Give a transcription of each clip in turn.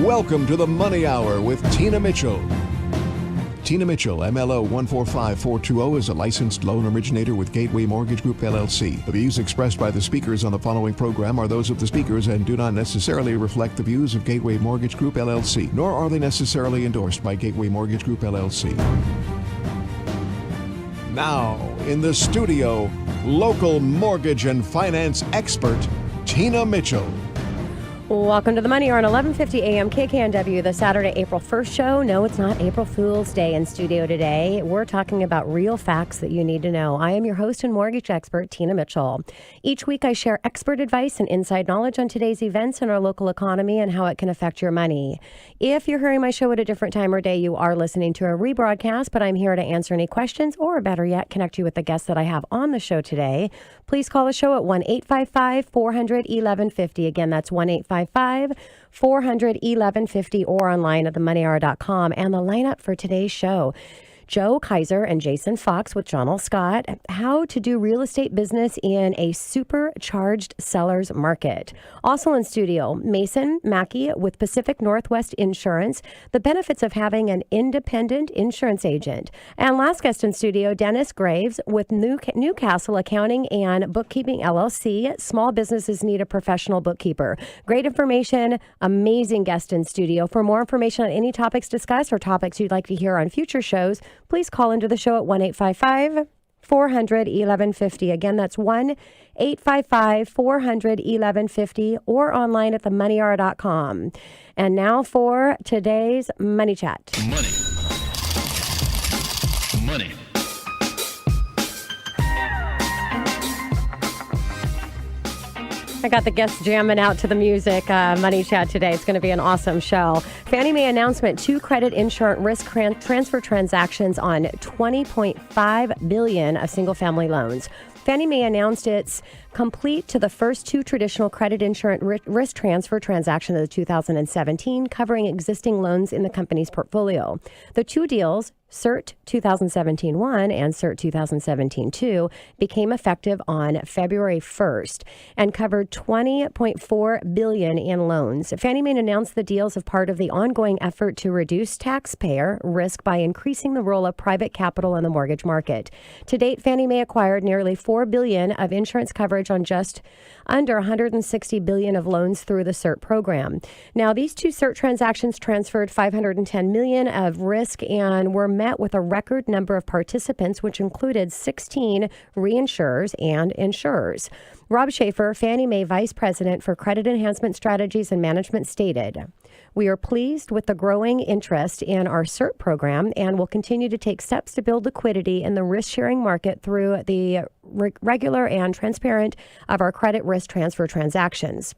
Welcome to the Money Hour with Tina Mitchell. Tina Mitchell, MLO 145420, is a licensed loan originator with Gateway Mortgage Group, LLC. The views expressed by the speakers on the following program are those of the speakers and do not necessarily reflect the views of Gateway Mortgage Group, LLC, nor are they necessarily endorsed by Gateway Mortgage Group, LLC. Now, in the studio, local mortgage and finance expert, Tina Mitchell. Welcome to the Money Hour on 1150 AM KKNW, the Saturday, April 1st show. No, it's not April Fool's Day in studio today. We're talking about real facts that you need to know. I am your host and mortgage expert, Tina Mitchell. Each week I share expert advice and inside knowledge on today's events in our local economy and how it can affect your money. If you're hearing my show at a different time or day, you are listening to a rebroadcast, but I'm here to answer any questions or, better yet, connect you with the guests that I have on the show today. Please call the show at 1-855-400-1150. Again, that's 1-855-400-1150 or online at themoneyhour.com. And the lineup for today's show: Joe Kaiser and Jason Fox with John L. Scott, how to do real estate business in a supercharged seller's market. Also in studio, Mason Maki with Pacific Northwest Insurance, the benefits of having an independent insurance agent. And last guest in studio, Dennis Graves with Newcastle Accounting and Bookkeeping, LLC. Small businesses need a professional bookkeeper. Great information, amazing guest in studio. For more information on any topics discussed or topics you'd like to hear on future shows, please call into the show at 1-855-400-1150. Again, that's 1-855-400-1150 or online at themoneyhour.com. And now for today's Money Chat. Money. I got the guests jamming out to the music, Money Chat today. It's going to be an awesome show. Fannie Mae announcement, 2 credit insurance risk transfer transactions on $20.5 billion of single-family loans. Fannie Mae announced it's complete to the first 2 traditional credit insurance risk transfer transactions of 2017, covering existing loans in the company's portfolio. The 2 deals, CERT 2017-1 and CERT 2017-2, became effective on February 1st and covered $20.4 billion in loans. Fannie Mae announced the deals as part of the ongoing effort to reduce taxpayer risk by increasing the role of private capital in the mortgage market. To date, Fannie Mae acquired nearly $4 billion of insurance coverage on just under $160 billion of loans through the CERT program. Now, these 2 CERT transactions transferred $510 million of risk and were met with a record number of participants, which included 16 reinsurers and insurers. Rob Schaefer, Fannie Mae Vice President for Credit Enhancement Strategies and Management, stated, "We are pleased with the growing interest in our CERT program and will continue to take steps to build liquidity in the risk-sharing market through the regular and transparent of our credit risk transfer transactions."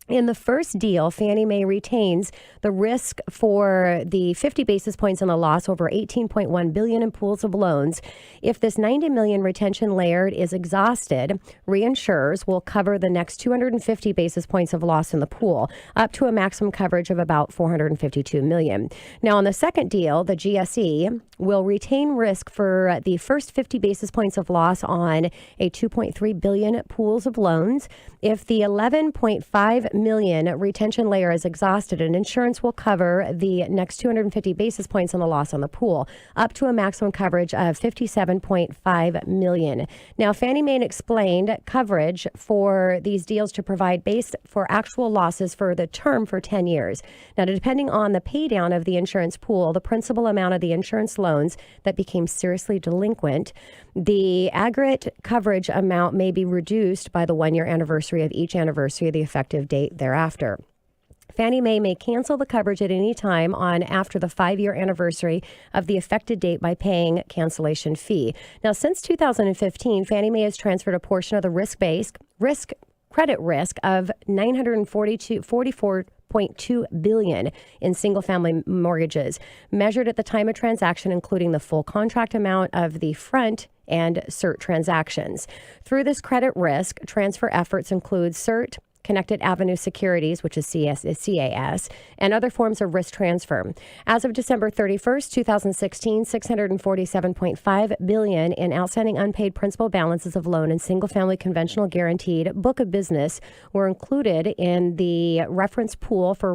In the first deal, Fannie Mae retains the risk for the 50 basis points on the loss over $18.1 billion in pools of loans. If this $90 million retention layer is exhausted, reinsurers will cover the next 250 basis points of loss in the pool, up to a maximum coverage of about $452 million. Now, on the second deal, the GSE will retain risk for the first 50 basis points of loss on a $2.3 billion pools of loans. If the $11.5 million retention layer is exhausted, and insurance will cover the next 250 basis points on the loss on the pool, up to a maximum coverage of $57.5 million. Now, Fannie Mae explained coverage for these deals to provide based for actual losses for the term for 10 years. Now, depending on the pay down of the insurance pool, the principal amount of the insurance loans that became seriously delinquent, the aggregate coverage amount may be reduced by the 1-year anniversary of each anniversary of the effective date thereafter. Fannie Mae may cancel the coverage at any time on after the 5-year anniversary of the effective date by paying cancellation fee. Now, since 2015, Fannie Mae has transferred a portion of the credit risk of $944.2 billion in single-family mortgages, measured at the time of transaction, including the full contract amount of the front and CERT transactions. Through this credit risk, transfer efforts include CERT Connected Avenue Securities, which is CAS, and other forms of risk transfer. As of December 31st, 2016, $647.5 billion in outstanding unpaid principal balances of loan and single-family conventional guaranteed book of business were included in the reference pool for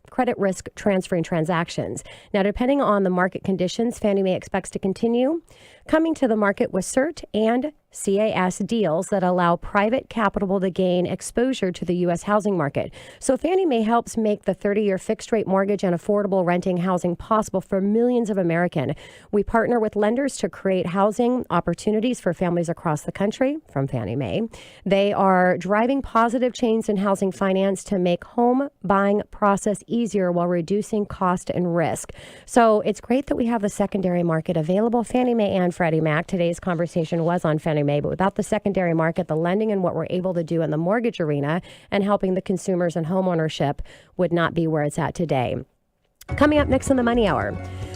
credit risk transferring transactions. Now, depending on the market conditions, Fannie Mae expects to continue coming to the market with CERT and CAS deals that allow private capital to gain exposure to the U.S. housing market. So Fannie Mae helps make the 30-year fixed-rate mortgage and affordable renting housing possible for millions of Americans. We partner with lenders to create housing opportunities for families across the country from Fannie Mae. They are driving positive change in housing finance to make home buying process easier while reducing cost and risk. So it's great that we have the secondary market available. Fannie Mae and Freddie Mac. Today's conversation was on Fannie Mae, but without the secondary market, the lending and what we're able to do in the mortgage arena and helping the consumers and home ownership would not be where it's at today. Coming up next in the Money Hour,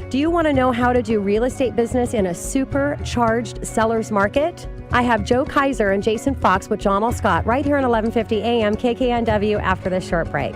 do you want to know how to do real estate business in a supercharged seller's market? I have Joe Kaiser and Jason Fox with John L. Scott right here on 1150 AM KKNW after this short break.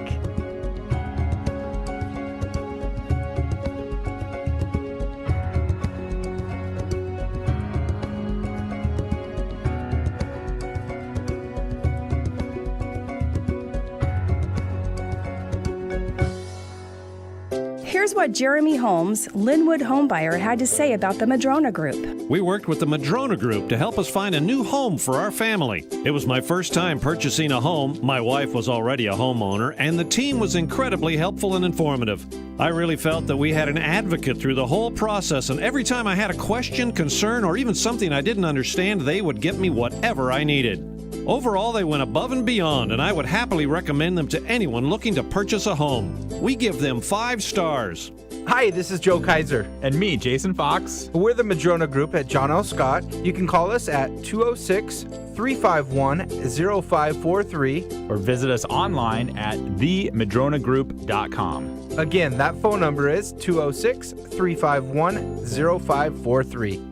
Here's what Jeremy Holmes, Linwood homebuyer, had to say about the Madrona Group. We worked with the Madrona Group to help us find a new home for our family. It was my first time purchasing a home. My wife was already a homeowner, and the team was incredibly helpful and informative. I really felt that we had an advocate through the whole process, and every time I had a question, concern, or even something I didn't understand, they would get me whatever I needed. Overall, they went above and beyond, and I would happily recommend them to anyone looking to purchase a home. We give them 5 stars. Hi, this is Joe Kaiser. And me, Jason Fox. We're the Madrona Group at John L. Scott. You can call us at 206-351-0543. Or visit us online at themadronagroup.com. Again, that phone number is 206-351-0543.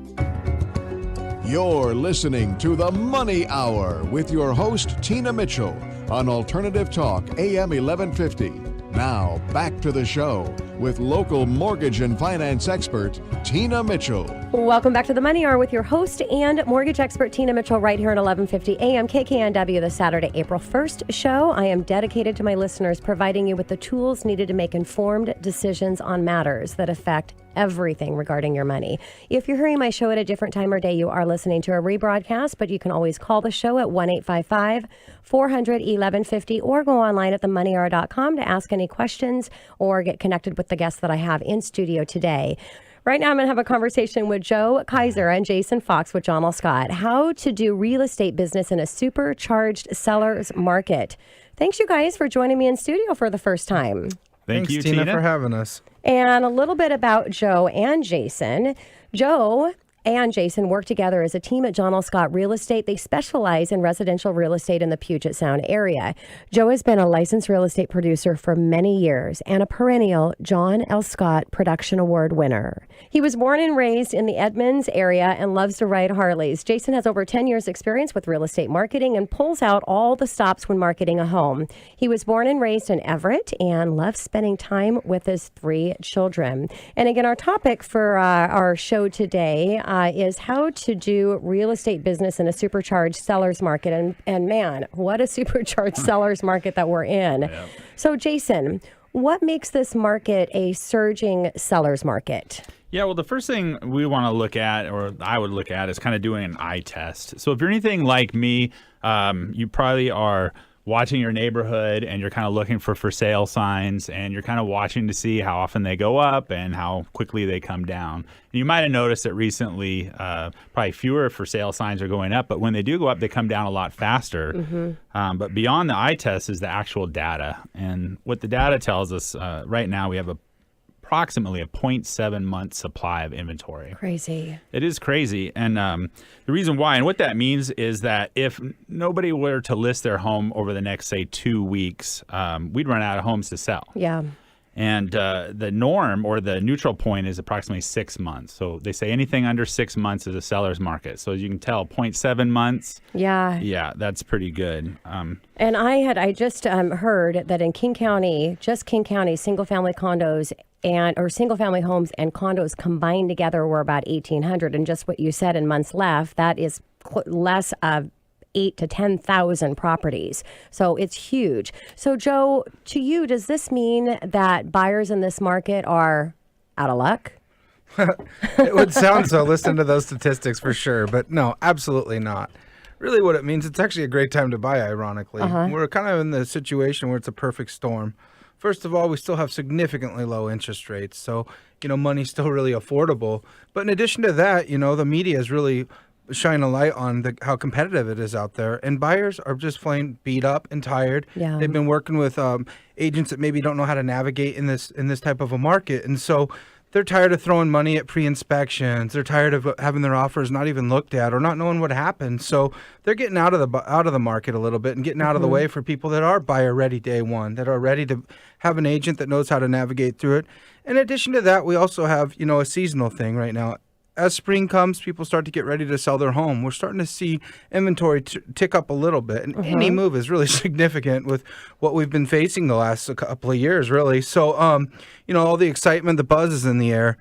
You're listening to The Money Hour with your host, Tina Mitchell, on Alternative Talk, AM 1150. Now, back to the show with local mortgage and finance expert, Tina Mitchell. Welcome back to The Money Hour with your host and mortgage expert, Tina Mitchell, right here at 1150 AM KKNW, the Saturday, April 1st show. I am dedicated to my listeners, providing you with the tools needed to make informed decisions on matters that affect everything regarding your money. If you're hearing my show at a different time or day, you are listening to a rebroadcast, but you can always call the show at 1-855-400-1150 or go online at themoneyhour.com to ask any questions or get connected with the guests that I have in studio today. Right now, I'm going to have a conversation with Joe Kaiser and Jason Fox with John L. Scott. How to do real estate business in a supercharged seller's market. Thanks, you guys, for joining me in studio for the first time. Thanks, you, Tina, for having us. And a little bit about Joe and Jason. Joe and Jason work together as a team at John L. Scott Real Estate. They specialize in residential real estate in the Puget Sound area. Joe has been a licensed real estate producer for many years and a perennial John L. Scott Production Award winner. He was born and raised in the Edmonds area and loves to ride Harleys. Jason has over 10 years experience with real estate marketing and pulls out all the stops when marketing a home. He was born and raised in Everett and loves spending time with his 3 children. And again, our topic for our show today is how to do real estate business in a supercharged seller's market. And man, what a supercharged seller's market that we're in. Yeah. So Jason, what makes this market a surging seller's market? Yeah, well, the first thing we want to look at, or I would look at, is kind of doing an eye test. So if you're anything like me, you probably are watching your neighborhood and you're kind of looking for sale signs, and you're kind of watching to see how often they go up and how quickly they come down. And you might have noticed that recently probably fewer for sale signs are going up, but when they do go up, they come down a lot faster. Mm-hmm. But beyond the eye test is the actual data. And what the data tells us, right now we have approximately a 0.7 month supply of inventory. Crazy. It is crazy. And the reason why, and what that means is that if nobody were to list their home over the next, say, 2 weeks, we'd run out of homes to sell. Yeah. And the norm or the neutral point is approximately 6 months. So they say anything under 6 months is a seller's market. So as you can tell, 0.7 months. Yeah, that's pretty good. And I just heard that in King County, just King County, single-family condos or single-family homes and condos combined together were about 1,800. And just what you said in months left, that is less of 8 to 10,000 properties. So it's huge. So Joe, to you, does this mean that buyers in this market are out of luck? It would sound so, listen to those statistics for sure. But no, absolutely not. Really what it means, it's actually a great time to buy, ironically. We're kind of in the situation where it's a perfect storm. First of all, we still have significantly low interest rates. So, money's still really affordable. But in addition to that, the media is really shine a light on how competitive it is out there, and buyers are just plain beat up and tired. Yeah. They've been working with agents that maybe don't know how to navigate in this type of a market, and so they're tired of throwing money at pre-inspections. They're tired of having their offers not even looked at or not knowing what happened. So they're getting out of the market a little bit and getting out of the way for people that are buyer ready day one, that are ready to have an agent that knows how to navigate through it. In addition to that, we also have a seasonal thing right now. As spring comes, people start to get ready to sell their home. We're starting to see inventory tick up a little bit. And any move is really significant with what we've been facing the last couple of years, really. So, all the excitement, the buzz is in the air.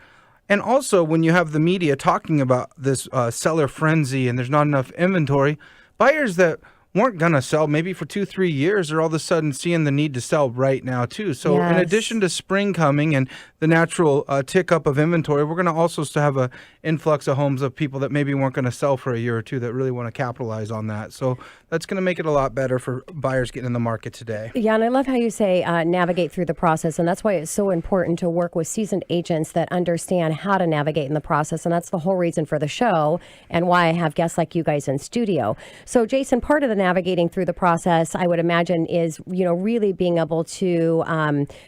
And also, when you have the media talking about this seller frenzy and there's not enough inventory, buyers that weren't going to sell maybe for 2-3 years are all of a sudden seeing the need to sell right now too. So in addition to spring coming and the natural tick up of inventory, we're going to also have a influx of homes of people that maybe weren't going to sell for a year or two that really want to capitalize on that. So that's going to make it a lot better for buyers getting in the market today. Yeah, and I love how you say navigate through the process, and that's why it's so important to work with seasoned agents that understand how to navigate in the process, and that's the whole reason for the show and why I have guests like you guys in studio. So Jason, part of the navigating through the process, I would imagine, is really being able to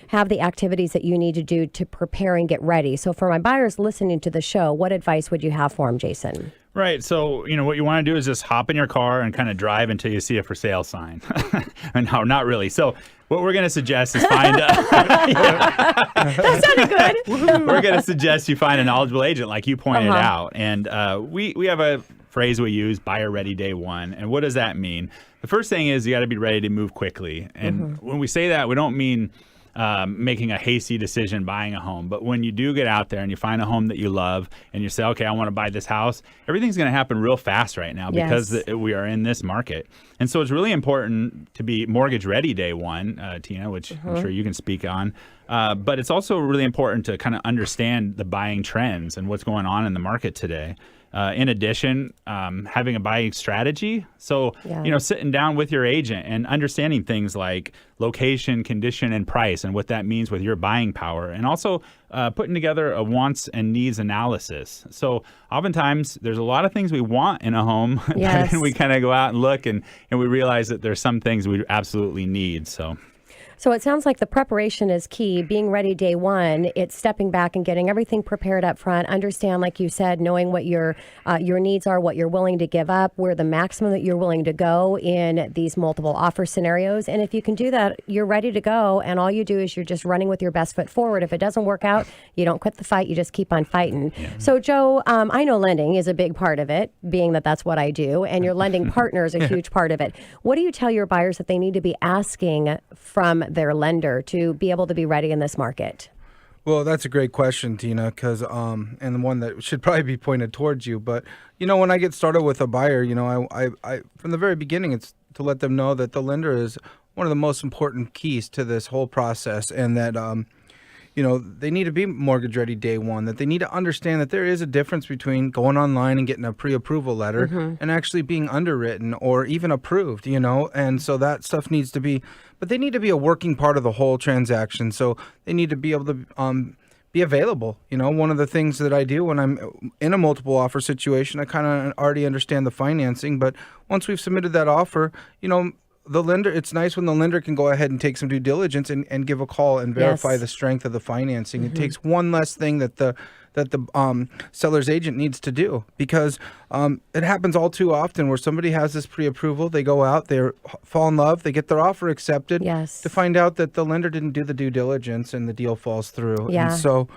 have the activities that you need to do to prepare and get ready. So for my buyers listening to the show, what advice would you have for them, Jason? Right. So, what you want to do is just hop in your car and kind of drive until you see a for sale sign. No, not really. So what we're going to suggest is find That sounded good. we're going to suggest you find a knowledgeable agent like you pointed out. And we have a phrase we use, buyer ready day one. And what does that mean? The first thing is you got to be ready to move quickly. And when we say that, we don't mean making a hasty decision buying a home. But when you do get out there and you find a home that you love and you say, okay, I want to buy this house, everything's going to happen real fast right now because we are in this market. And so it's really important to be mortgage ready day one, Tina, which I'm sure you can speak on. But it's also really important to kind of understand the buying trends and what's going on in the market today. In addition, having a buying strategy. So, sitting down with your agent and understanding things like location, condition, and price and what that means with your buying power. And also putting together a wants and needs analysis. So oftentimes there's a lot of things we want in a home. Yes. And we kind of go out and look and we realize that there's some things we absolutely need. So it sounds like the preparation is key, being ready day one. It's stepping back and getting everything prepared up front. Understand, like you said, knowing what your needs are, what you're willing to give up, where the maximum that you're willing to go in these multiple offer scenarios. And if you can do that, you're ready to go. And all you do is you're just running with your best foot forward. If it doesn't work out, you don't quit the fight. You just keep on fighting. Yeah. So, Joe, I know lending is a big part of it, being that that's what I do. And your lending partner is a huge part of it. What do you tell your buyers that they need to be asking from their lender to be able to be ready in this market? Well, that's a great question, Tina, because and the one that should probably be pointed towards you. But when I get started with a buyer, I from the very beginning, it's to let them know that the lender is one of the most important keys to this whole process, and that they need to be mortgage ready day one, that they need to understand that there is a difference between going online and getting a pre-approval letter and actually being underwritten or even approved, and so that stuff needs to be, but they need to be a working part of the whole transaction. So they need to be able to be available. One of the things that I do when I'm in a multiple offer situation, I kind of already understand the financing, but once we've submitted that offer, the lender, it's nice when the lender can go ahead and take some due diligence and give a call and verify Yes. the strength of the financing. It takes one less thing that the seller's agent needs to do, because it happens all too often where somebody has this pre-approval, they go out, they fall in love, they get their offer accepted, Yes. to find out that the lender didn't do the due diligence and the deal falls through. Yeah. And so,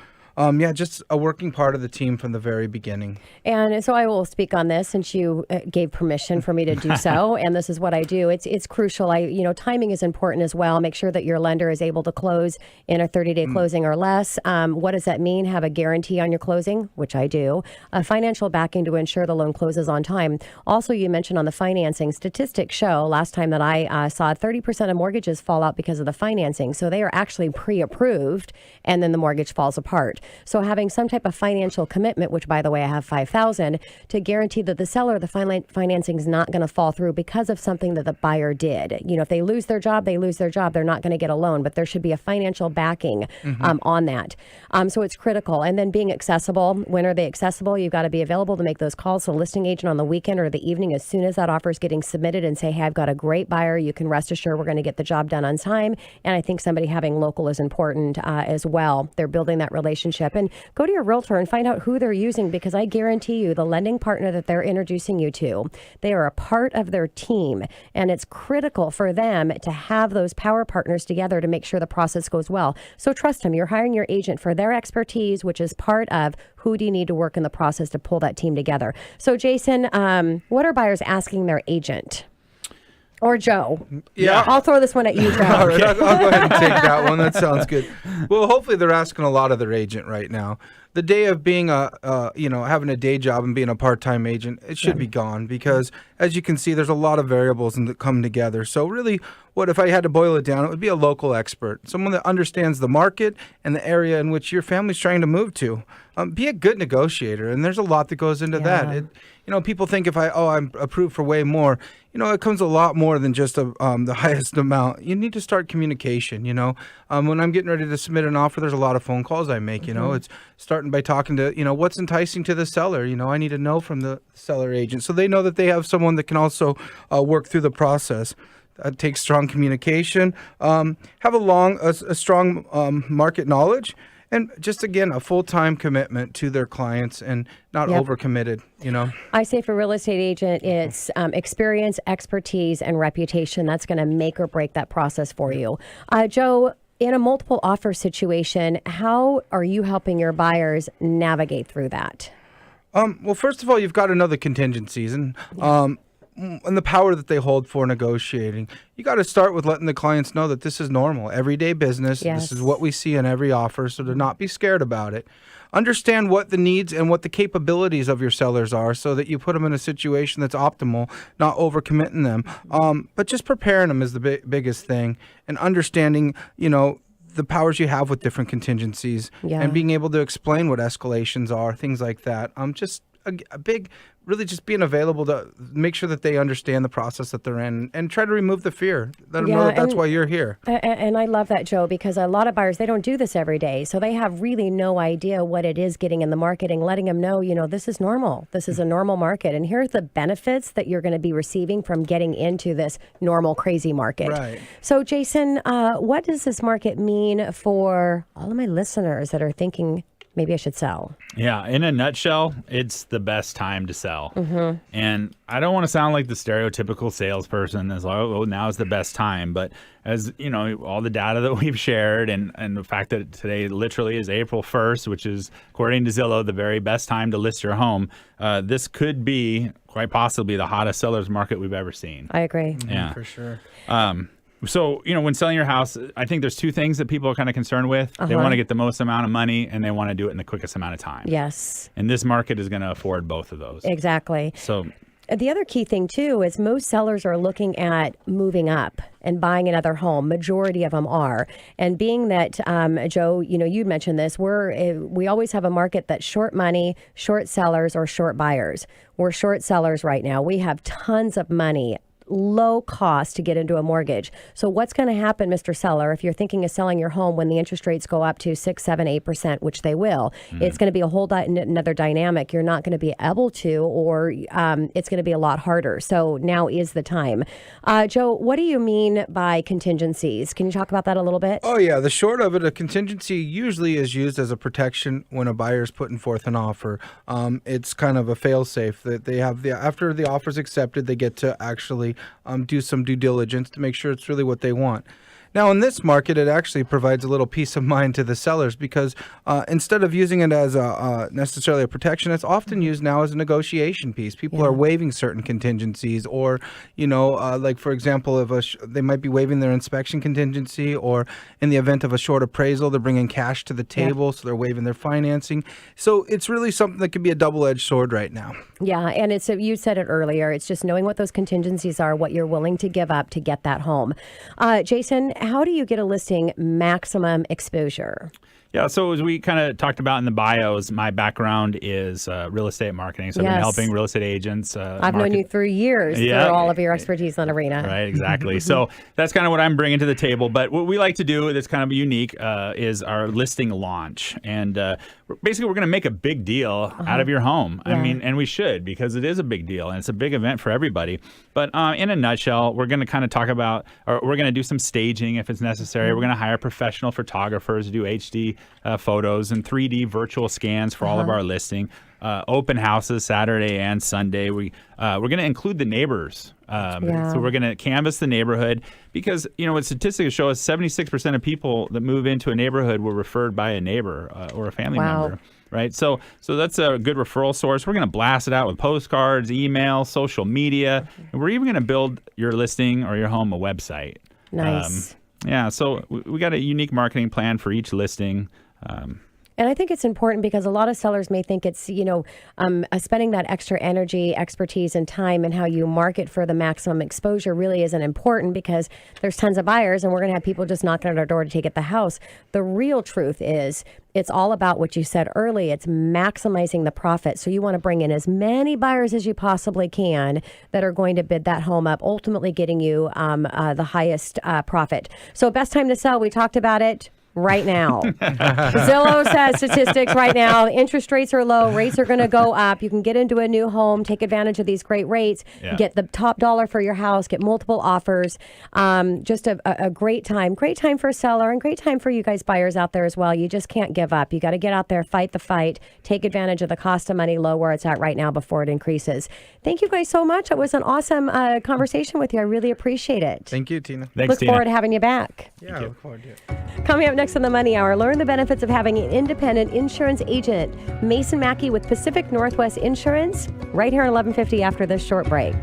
just a working part of the team from the very beginning. And so I will speak on this since you gave permission for me to do so. And this is what I do. It's crucial. Timing is important as well. Make sure that your lender is able to close in a 30-day closing or less. What does that mean? Have a guarantee on your closing, which I do. A financial backing to ensure the loan closes on time. Also, you mentioned on the financing, statistics show last time that I saw 30% of mortgages fall out because of the financing. So they are actually pre-approved and then the mortgage falls apart. So having some type of financial commitment, which by the way, I have $5,000, to guarantee that the seller, the financing is not going to fall through because of something that the buyer did. If they lose their job, they lose their job. They're not going to get a loan, but there should be a financial backing on that. So it's critical. And then being accessible. When are they accessible? You've got to be available to make those calls. So listing agent on the weekend or the evening, as soon as that offer is getting submitted, and say, hey, I've got a great buyer. You can rest assured we're going to get the job done on time. And I think somebody having local is important as well. They're building that relationship. And go to your realtor and find out who they're using, because I guarantee you the lending partner that they're introducing you to, they are a part of their team. And it's critical for them to have those power partners together to make sure the process goes well. So trust them. You're hiring your agent for their expertise, which is part of who do you need to work in the process to pull that team together. So Jason, what are buyers asking their agent? Or Joe. Yeah. I'll throw this one at you, Joe. All right, I'll go ahead and take that one. That sounds good. Well, hopefully they're asking a lot of their agent right now. The day of being having a day job and being a part-time agent, it should be gone, because as you can see, there's a lot of variables that come together. So really, what if I had to boil it down, it would be a local expert, someone that understands the market and the area in which your family's trying to move to. Be a good negotiator, and there's a lot that goes into that. People think if I'm approved for way more, it comes a lot more than just the highest amount. You need to start communication. When I'm getting ready to submit an offer, there's a lot of phone calls I make. It's starting by talking to what's enticing to the seller. I need to know from the seller agent, so they know that they have someone that can also work through the process. Takes strong communication. Have a strong market knowledge. And just, again, a full-time commitment to their clients and not overcommitted, I say for real estate agent, it's experience, expertise, and reputation. That's going to make or break that process for you. Joe, in a multiple offer situation, how are you helping your buyers navigate through that? Well, first of all, you've got to know the contingencies and the power that they hold for negotiating. You got to start with letting the clients know that this is normal, everyday business. Yes. This is what we see in every offer, so to not be scared about it. Understand what the needs and what the capabilities of your sellers are, so that you put them in a situation that's optimal, not overcommitting them. But just preparing them is the biggest thing, and understanding, the powers you have with different contingencies, and being able to explain what escalations are, things like that. Just a big, really just being available to make sure that they understand the process that they're in, and try to remove the fear. Let them know that that's why you're here. And I love that, Joe, because a lot of buyers, they don't do this every day. So they have really no idea what it is getting in the market, and letting them know, this is normal. This is a normal market. And here's the benefits that you're going to be receiving from getting into this normal, crazy market. Right. So Jason, what does this market mean for all of my listeners that are thinking, maybe I should sell? Yeah, in a nutshell, it's the best time to sell. Mm-hmm. And I don't want to sound like the stereotypical salesperson that's like, oh, now is the best time. But as all the data that we've shared, and the fact that today literally is April 1st, which is, according to Zillow, the very best time to list your home, this could be quite possibly the hottest seller's market we've ever seen. I agree. Yeah, for sure. So, when selling your house, I think there's two things that people are kind of concerned with. They want to get the most amount of money, and they want to do it in the quickest amount of time. Yes. And this market is going to afford both of those. Exactly. So the other key thing, too, is most sellers are looking at moving up and buying another home. Majority of them are. And being that, Joe, you mentioned this, we always have a market that's short money, short sellers, or short buyers. We're short sellers right now. We have tons of money low cost to get into a mortgage. So what's going to happen, Mr. Seller, if you're thinking of selling your home when the interest rates go up to 6, 7, 8%, which they will, it's going to be a whole another dynamic. You're not going to be able to, or it's going to be a lot harder. So now is the time. Joe, what do you mean by contingencies? Can you talk about that a little bit? Oh, yeah. The short of it, a contingency usually is used as a protection when a buyer is putting forth an offer. It's kind of a fail-safe that they have. After the offer is accepted, they get to actually do some due diligence to make sure it's really what they want. Now, in this market, it actually provides a little peace of mind to the sellers because instead of using it as necessarily a protection, it's often used now as a negotiation piece. People are waiving certain contingencies, or, like, for example, they might be waiving their inspection contingency, or in the event of a short appraisal, they're bringing cash to the table, so they're waiving their financing. So it's really something that can be a double-edged sword right now. Yeah, and you said it earlier. It's just knowing what those contingencies are, what you're willing to give up to get that home. Jason, how do you get a listing maximum exposure? Yeah, so as we kind of talked about in the bios, my background is real estate marketing. So I've been helping real estate agents. I've known you for years through all of your expertise in that arena. Right, exactly. So that's kind of what I'm bringing to the table. But what we like to do that's kind of unique is our listing launch. And basically, we're going to make a big deal out of your home. I mean, and we should, because it is a big deal and it's a big event for everybody. But in a nutshell, we're going to kind of talk about, or we're going to do some staging if it's necessary. We're going to hire professional photographers to do HD photos and 3D virtual scans for all of our listing. Open houses Saturday and Sunday. We're going to include the neighbors. So we're going to canvass the neighborhood because, what statistics show us 76% of people that move into a neighborhood were referred by a neighbor or a family member. Right. So that's a good referral source. We're going to blast it out with postcards, email, social media. And we're even going to build your listing or your home a website. Nice. So we got a unique marketing plan for each listing. And I think it's important because a lot of sellers may think it's, spending that extra energy, expertise, and time and how you market for the maximum exposure really isn't important because there's tons of buyers and we're going to have people just knocking at our door to take at the house. The real truth is it's all about what you said early. It's maximizing the profit. So you want to bring in as many buyers as you possibly can that are going to bid that home up, ultimately getting you the highest profit. So best time to sell, we talked about it. Right now. Zillow says statistics right now, interest rates are low, rates are going to go up. You can get into a new home, take advantage of these great rates, get the top dollar for your house, get multiple offers. Just a great time for a seller and great time for you guys buyers out there as well. You just can't give up. You got to get out there, fight the fight, take advantage of the cost of money low where it's at right now before it increases. Thank you guys so much. It was an awesome conversation with you. I really appreciate it. Thank you, Tina. Thanks, Look Tina. forward to having you back. Yeah, I look forward to it. Coming up next on the Money Hour, learn the benefits of having an independent insurance agent. Mason Maki with Pacific Northwest Insurance, right here at 11:50 after this short break.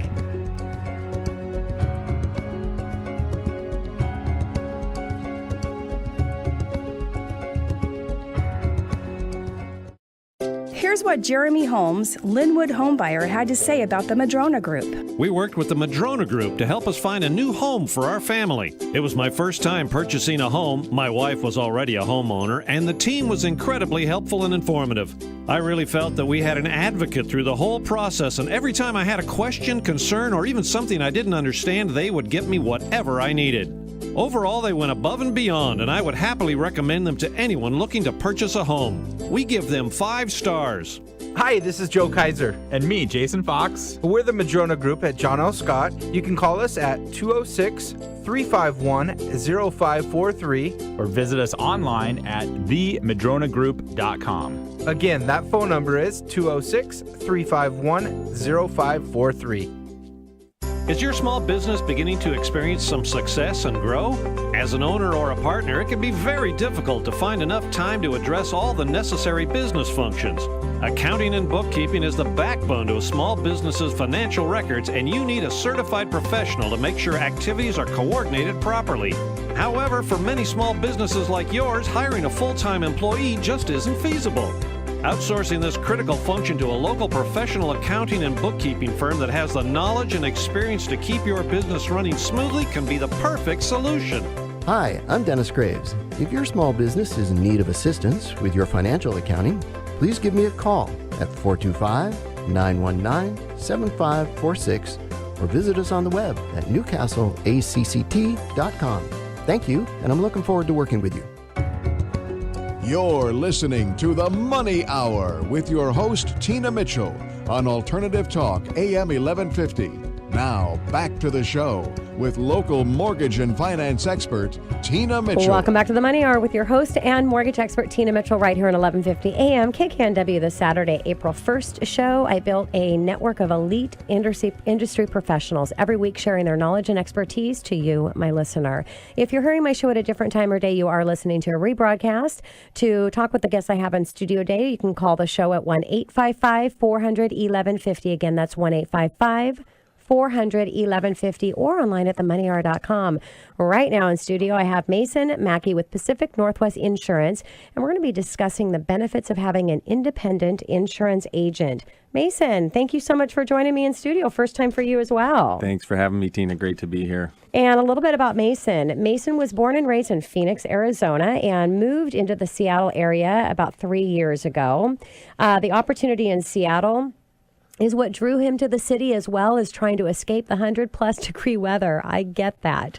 Here's what Jeremy Holmes, Linwood homebuyer, had to say about the Madrona Group. We worked with the Madrona Group to help us find a new home for our family. It was my first time purchasing a home. My wife was already a homeowner, and the team was incredibly helpful and informative. I really felt that we had an advocate through the whole process, and every time I had a question, concern, or even something I didn't understand, they would get me whatever I needed. Overall, they went above and beyond, and I would happily recommend them to anyone looking to purchase a home. We give them 5 stars. Hi, this is Joe Kaiser. And me, Jason Fox. We're the Madrona Group at John L. Scott. You can call us at 206-351-0543. Or visit us online at themadronagroup.com. Again, that phone number is 206-351-0543. Is your small business beginning to experience some success and grow? As an owner or a partner, it can be very difficult to find enough time to address all the necessary business functions. Accounting and bookkeeping is the backbone to a small business's financial records, and you need a certified professional to make sure activities are coordinated properly. However, for many small businesses like yours, hiring a full-time employee just isn't feasible. Outsourcing this critical function to a local professional accounting and bookkeeping firm that has the knowledge and experience to keep your business running smoothly can be the perfect solution. Hi, I'm Dennis Graves. If your small business is in need of assistance with your financial accounting, please give me a call at 425-919-7546 or visit us on the web at newcastleacct.com. Thank you, and I'm looking forward to working with you. You're listening to The Money Hour with your host, Tina Mitchell, on Alternative Talk, AM 1150. Now, back to the show with local mortgage and finance expert, Tina Mitchell. Welcome back to The Money Hour with your host and mortgage expert, Tina Mitchell, right here at 1150 AM, KKNW, the Saturday, April 1st show. I built a network of elite industry professionals every week sharing their knowledge and expertise to you, my listener. If you're hearing my show at a different time or day, you are listening to a rebroadcast. To talk with the guests I have in studio today, you can call the show at 1-855-400-1150. Again, that's 1-855-400-1150 or online at themoneyhour.com. Right now in studio, I have Mason Maki with Pacific Northwest Insurance, and we're going to be discussing the benefits of having an independent insurance agent. Mason, thank you so much for joining me in studio. First time for you as well. Thanks for having me, Tina. Great to be here. And a little bit about Mason. Mason was born and raised in Phoenix, Arizona, and moved into the Seattle area about 3 years ago. The opportunity in Seattle is what drew him to the city, as well as trying to escape the 100-plus degree weather. I get that.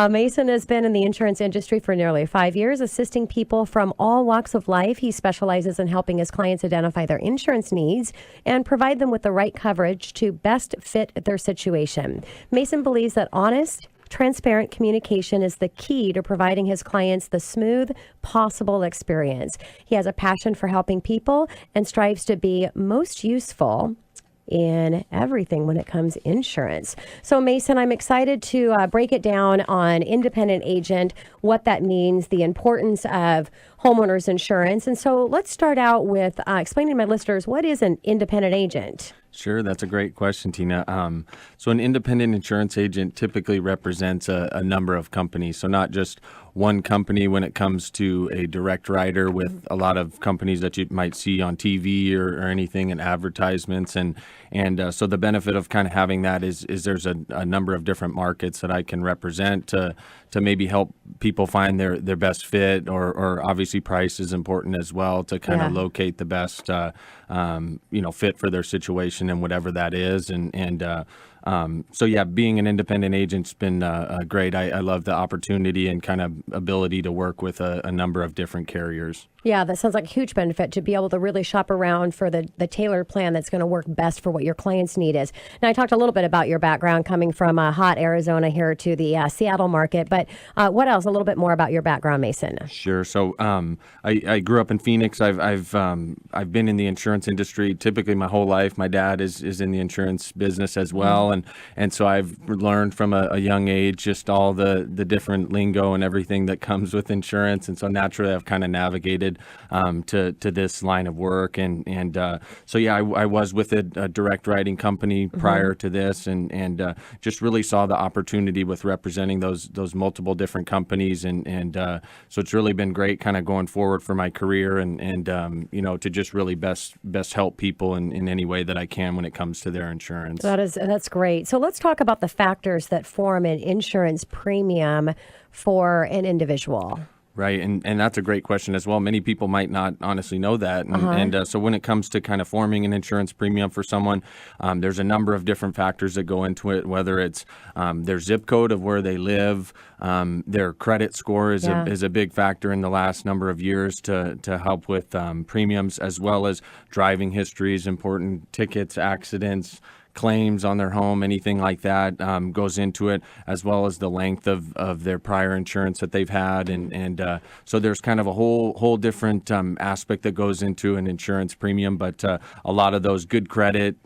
Mason has been in the insurance industry for nearly 5 years, assisting people from all walks of life. He specializes in helping his clients identify their insurance needs and provide them with the right coverage to best fit their situation. Mason believes that honest, transparent communication is the key to providing his clients the smooth possible experience. He has a passion for helping people and strives to be most useful in everything when it comes to insurance. So Mason, I'm excited to break it down on independent agent, what that means, the importance of homeowners insurance. And so let's start out with explaining to my listeners, what is an independent agent? Sure, that's a great question, Tina. So an independent insurance agent typically represents a number of companies. So not just one company when it comes to a direct writer with a lot of companies that you might see on TV or anything in advertisements. And so the benefit of kind of having that is there's a number of different markets that I can represent to maybe help people find their best fit, or obviously price is important as well to kind of locate the best fit for their situation and whatever that is. So being an independent agent's been great. I love the opportunity and kind of ability to work with a number of different carriers. Yeah, that sounds like a huge benefit to be able to really shop around for the tailored plan that's going to work best for what your client's need is. Now, I talked a little bit about your background coming from hot Arizona here to the Seattle market, but what else? A little bit more about your background, Mason. Sure. So I grew up in Phoenix. I've been in the insurance industry typically my whole life. My dad is in the insurance business as well, and so I've learned from a young age just all the different lingo and everything that comes with insurance, and so naturally I've kind of navigated to this line of work, and so I was with a direct writing company prior to this, and just really saw the opportunity with representing those multiple different companies, and so it's really been great kind of going forward for my career, and to just really best help people in any way that I can when it comes to their insurance. That's great. So let's talk about the factors that form an insurance premium for an individual. Right, and that's a great question as well. Many people might not honestly know that, and so when it comes to kind of forming an insurance premium for someone, there's a number of different factors that go into it. Whether it's their zip code of where they live, their credit score is a big factor in the last number of years to help with premiums, as well as driving histories, important tickets, accidents, claims on their home, anything like that goes into it, as well as the length of their prior insurance that they've had, and so there's kind of a whole different aspect that goes into an insurance premium, but a lot of those good credit,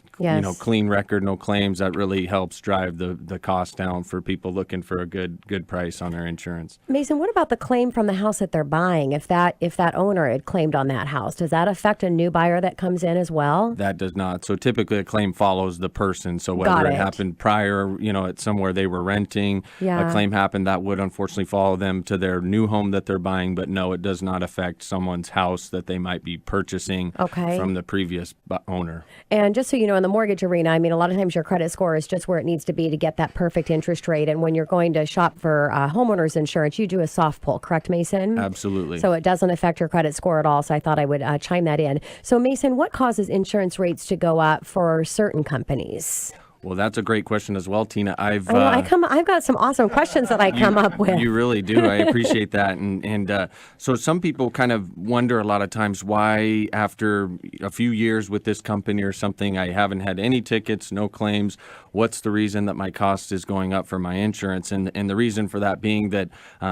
clean record, no claims, that really helps drive the cost down for people looking for a good price on their insurance. Mason, what about the claim from the house that they're buying? If that owner had claimed on that house, does that affect a new buyer that comes in as well? That does not. So typically a claim follows the person. So whether it happened prior, at somewhere they were renting, a claim happened, that would unfortunately follow them to their new home that they're buying. But no, it does not affect someone's house that they might be purchasing from the previous owner. And just so you know, in the mortgage arena, I mean, a lot of times your credit score is just where it needs to be to get that perfect interest rate. And when you're going to shop for homeowners insurance, you do a soft pull, correct, Mason? Absolutely. So it doesn't affect your credit score at all. So I thought I would chime that in. So Mason, what causes insurance rates to go up for certain companies? Well, that's a great question as well, Tina. I've got some awesome questions that I come up with. You really do. I appreciate that. And so some people kind of wonder a lot of times why after a few years with this company or something, I haven't had any tickets, no claims. What's the reason that my cost is going up for my insurance? And the reason for that being that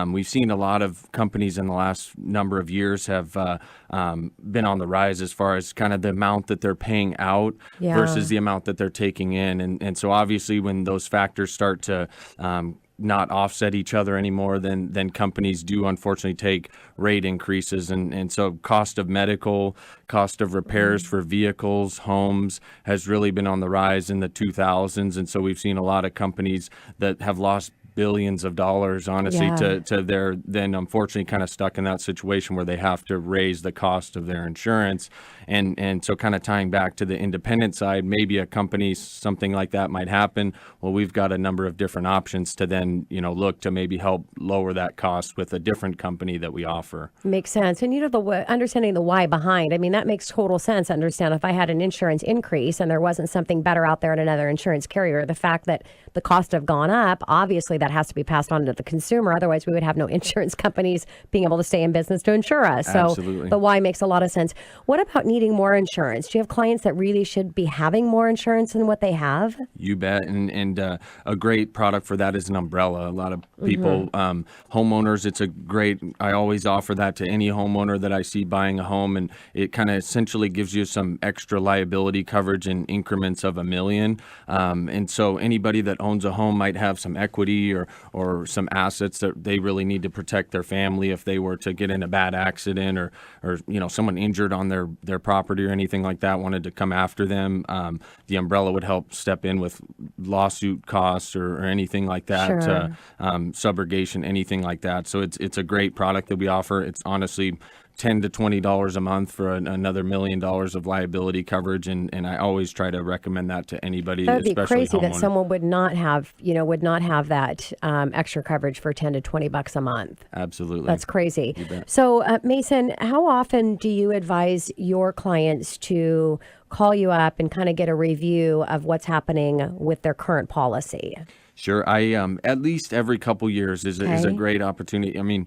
we've seen a lot of companies in the last number of years have been on the rise as far as kind of the amount that they're paying out versus the amount that they're taking in. And so obviously when those factors start to not offset each other anymore, then companies do unfortunately take rate increases. And so cost of medical, cost of repairs for vehicles, homes has really been on the rise in the 2000s. And so we've seen a lot of companies that have lost billions of dollars, honestly, to their then unfortunately kind of stuck in that situation where they have to raise the cost of their insurance. And so kind of tying back to the independent side, maybe a company, something like that might happen. Well, we've got a number of different options to then, look to maybe help lower that cost with a different company that we offer. Makes sense. And understanding the why behind, I mean, that makes total sense. Understand if I had an insurance increase and there wasn't something better out there at another insurance carrier, the fact that the cost have gone up, obviously that has to be passed on to the consumer. Otherwise, we would have no insurance companies being able to stay in business to insure us. So Absolutely. The why makes a lot of sense. What about needing more insurance? Do you have clients that really should be having more insurance than what they have? You bet. And a great product for that is an umbrella. A lot of people, homeowners, I always offer that to any homeowner that I see buying a home. And it kind of essentially gives you some extra liability coverage in increments of $1 million. And so anybody that owns a home might have some equity or some assets that they really need to protect their family if they were to get in a bad accident or someone injured on their property or anything like that wanted to come after them. The umbrella would help step in with lawsuit costs or anything like that, Sure. subrogation, anything like that. So it's a great product that we offer. It's honestly $10 to $20 a month for another $1 million of liability coverage, and I always try to recommend that to anybody, That would be especially crazy that homeowners. someone would not have that extra coverage for $10 to $20 a month. Absolutely. That's crazy. You bet. So, Mason, how often do you advise your clients to call you up and kind of get a review of what's happening with their current policy? Sure. I at least every couple years is a great opportunity. I mean,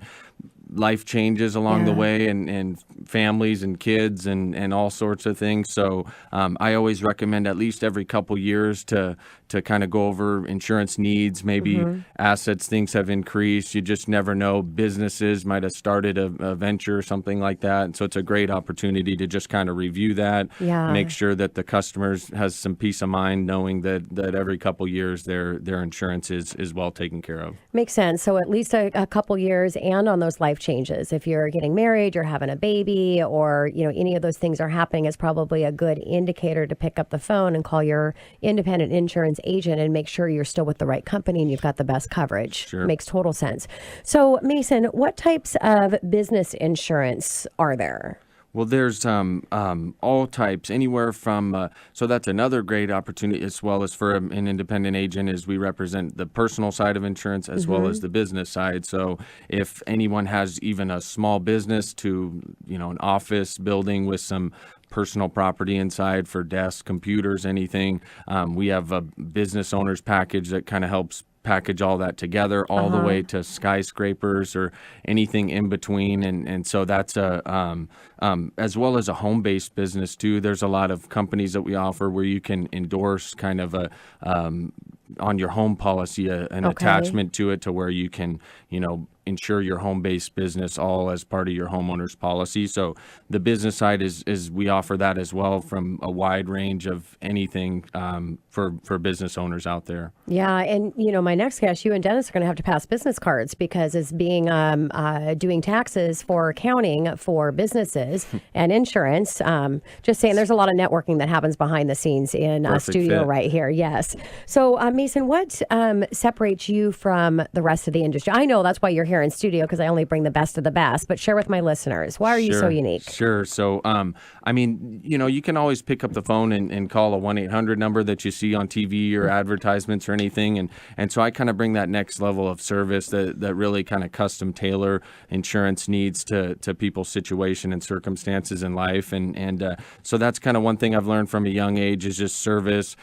life changes along the way and families and kids and all sorts of things. So I always recommend at least every couple years to kind of go over insurance needs, maybe assets, things have increased. You just never know. Businesses might have started a venture or something like that. And so it's a great opportunity to just kind of review that, make sure that the customers has some peace of mind knowing that every couple years their insurance is well taken care of. Makes sense. So at least a couple years, and on those life changes. If you're getting married, you're having a baby, or any of those things are happening, is probably a good indicator to pick up the phone and call your independent insurance agent and make sure you're still with the right company and you've got the best coverage. Sure. Makes total sense. So, Mason, what types of business insurance are there? Well, there's all types, anywhere from, so that's another great opportunity as well as for an independent agent is we represent the personal side of insurance as well as the business side. So if anyone has even a small business to, an office building with some personal property inside for desks, computers, anything, we have a business owner's package that kind of helps package all that together all the way to skyscrapers or anything in between. And so that's as well as a home-based business too. There's a lot of companies that we offer where you can endorse kind of on your home policy, an attachment to it to where you can, insure your home-based business all as part of your homeowner's policy. So the business side is we offer that as well from a wide range of anything for business owners out there. Yeah, and my next guest, you and Dennis are going to have to pass business cards because as being doing taxes for accounting for businesses and insurance, just saying there's a lot of networking that happens behind the scenes in a studio right here. Yes. So Mason, what separates you from the rest of the industry? I know that's why you're here in studio because I only bring the best of the best, but share with my listeners, why are you so unique? Sure. So, you can always pick up the phone and call a 1-800 number that you see on TV or advertisements or anything. And so I kind of bring that next level of service that really kind of custom tailor insurance needs to people's situation and circumstances in life. And so that's kind of one thing I've learned from a young age is just service,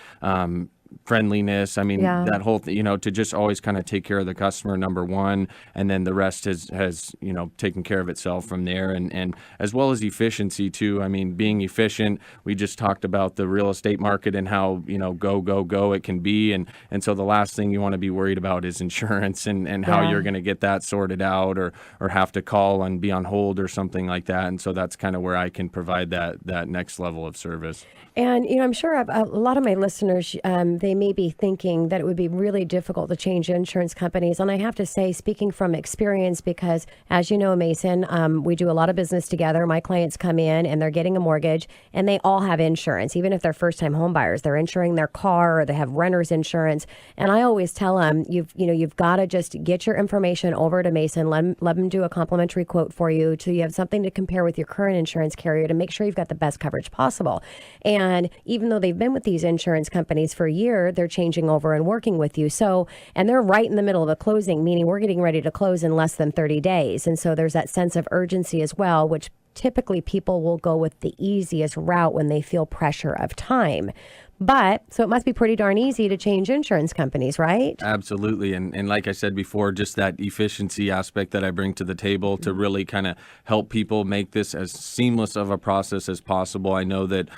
friendliness. I mean, Yeah. that whole to just always kind of take care of the customer, number one, and then the rest has taken care of itself from there, and as well as efficiency too. I mean, being efficient. We just talked about the real estate market and how go it can be, and so the last thing you want to be worried about is insurance and how Yeah. you're going to get that sorted out or have to call and be on hold or something like that. And so that's kind of where I can provide that next level of service. And, I'm sure a lot of my listeners, they may be thinking that it would be really difficult to change insurance companies. And I have to say, speaking from experience, because as you know, Mason, we do a lot of business together. My clients come in and they're getting a mortgage and they all have insurance, even if they're first-time home buyers. They're insuring their car or they have renter's insurance. And I always tell them, you've got to just get your information over to Mason, let them do a complimentary quote for you so you have something to compare with your current insurance carrier to make sure you've got the best coverage possible. And even though they've been with these insurance companies for a year, they're changing over and working with you. So, and they're right in the middle of a closing, meaning we're getting ready to close in less than 30 days. And so there's that sense of urgency as well, which typically people will go with the easiest route when they feel pressure of time. But so it must be pretty darn easy to change insurance companies, right? Absolutely. And like I said before, just that efficiency aspect that I bring to the table to really kind of help people make this as seamless of a process as possible. I know that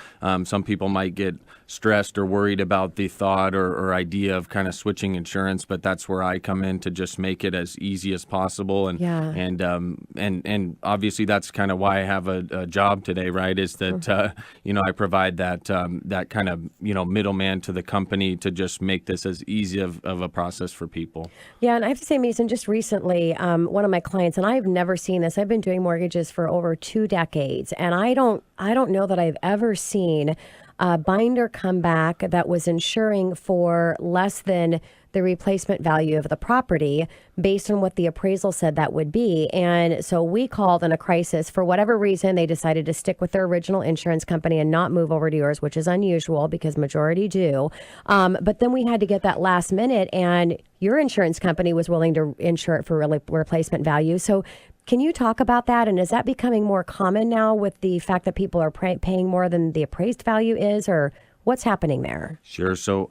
some people might get stressed or worried about the thought or idea of kind of switching insurance, but that's where I come in to just make it as easy as possible. And Yeah. and obviously that's kind of why I have a job today, right? Is that I provide that kind of middleman to the company to just make this as easy of a process for people. Yeah, and I have to say, Mason, just recently, one of my clients, and I've never seen this. I've been doing mortgages for over 2 decades, and I don't know that I've ever seen a binder come back that was insuring for less than the replacement value of the property based on what the appraisal said that would be. And so we called in a crisis. For whatever reason, they decided to stick with their original insurance company and not move over to yours, which is unusual because majority do. But then we had to get that last minute, and your insurance company was willing to insure it for replacement value. So can you talk about that? And is that becoming more common now with the fact that people are paying more than the appraised value is, or what's happening there? Sure. So,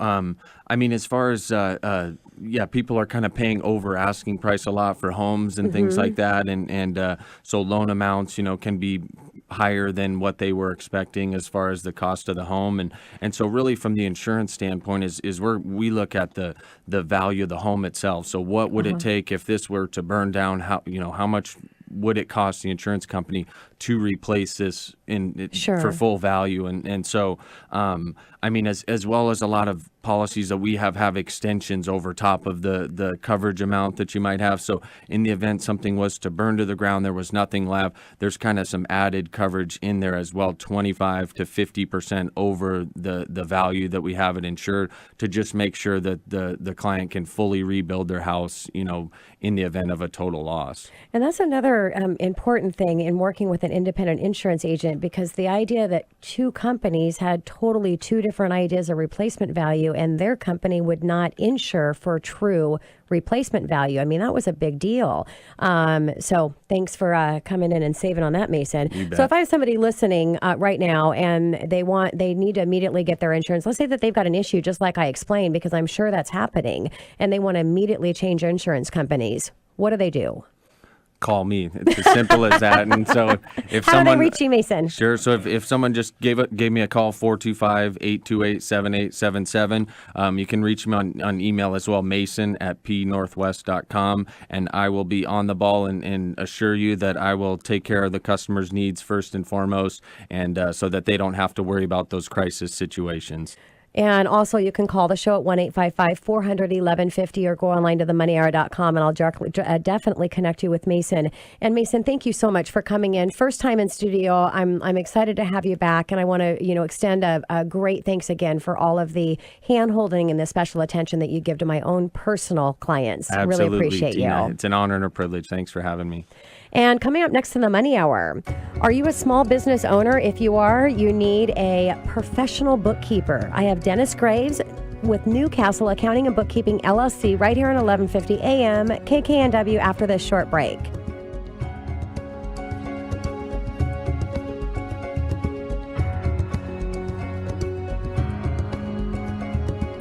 as far as, people are kind of paying over asking price a lot for homes and things like that. And so loan amounts, can be higher than what they were expecting as far as the cost of the home. And so really from the insurance standpoint is where we look at the value of the home itself. So what would it take if this were to burn down? How much would it cost the insurance company to replace this for full value? And so, as well as a lot of policies that we have extensions over top of the coverage amount that you might have. So in the event something was to burn to the ground, there was nothing left, there's kind of some added coverage in there as well, 25 to 50% over the value that we have it insured, to just make sure that the client can fully rebuild their house, in the event of a total loss. And that's another important thing in working with an independent insurance agent, because the idea that two companies had totally two different ideas of replacement value and their company would not insure for true replacement value. I mean, that was a big deal. So thanks for coming in and saving on that, Mason. So if I have somebody listening right now and they need to immediately get their insurance, let's say that they've got an issue just like I explained, because I'm sure that's happening, and they want to immediately change insurance companies, what do they do? Call me. It's as simple as that. And so if How someone do they reach you, Mason? Sure. So if someone just gave me a call, 425-828-7877, you can reach me on email as well, mason@pnorthwest.com, and I will be on the ball and assure you that I will take care of the customer's needs first and foremost, and so that they don't have to worry about those crisis situations. And also, you can call the show at 1-855-400-1150 or go online to themoneyhour.com, and I'll definitely connect you with Mason. And Mason, thank you so much for coming in. First time in studio. I'm excited to have you back, and I want to extend a great thanks again for all of the hand-holding and the special attention that you give to my own personal clients. Absolutely, Really appreciate Tina. you. It's an honor and a privilege. Thanks for having me. And coming up next in the Money Hour, are you a small business owner? If you are, you need a professional bookkeeper. I have Dennis Graves with Newcastle Accounting and Bookkeeping LLC right here on 1150 AM KKNW after this short break.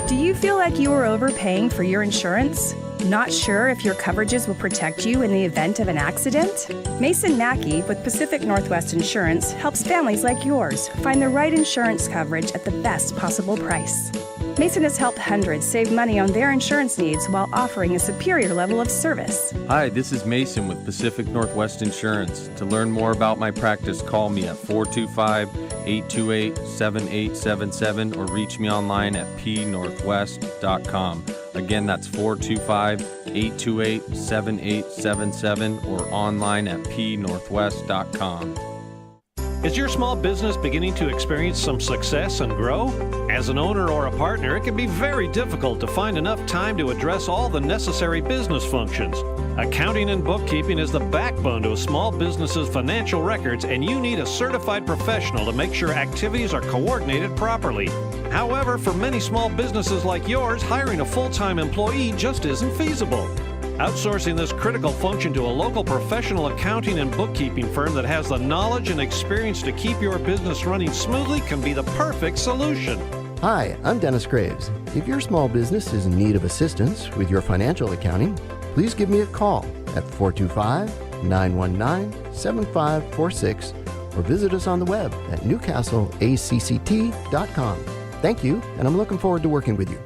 Do Do you feel like you are overpaying for your insurance? Not sure if your coverages will protect you in the event of an accident? Mason Maki with Pacific Northwest Insurance helps families like yours find the right insurance coverage at the best possible price. Mason has helped hundreds save money on their insurance needs while offering a superior level of service. Hi, this is Mason with Pacific Northwest Insurance. To learn more about my practice, call me at 425-828-7877 or reach me online at pnorthwest.com. Again, that's 425-828-7877 or online at pnorthwest.com. Is your small business beginning to experience some success and grow? As an owner or a partner, it can be very difficult to find enough time to address all the necessary business functions. Accounting and bookkeeping is the backbone to a small business's financial records, and you need a certified professional to make sure activities are coordinated properly. However, for many small businesses like yours, hiring a full-time employee just isn't feasible. Outsourcing this critical function to a local professional accounting and bookkeeping firm that has the knowledge and experience to keep your business running smoothly can be the perfect solution. Hi, I'm Dennis Graves. If your small business is in need of assistance with your financial accounting, please give me a call at 425-919-7546 or visit us on the web at newcastleacct.com. Thank you, and I'm looking forward to working with you.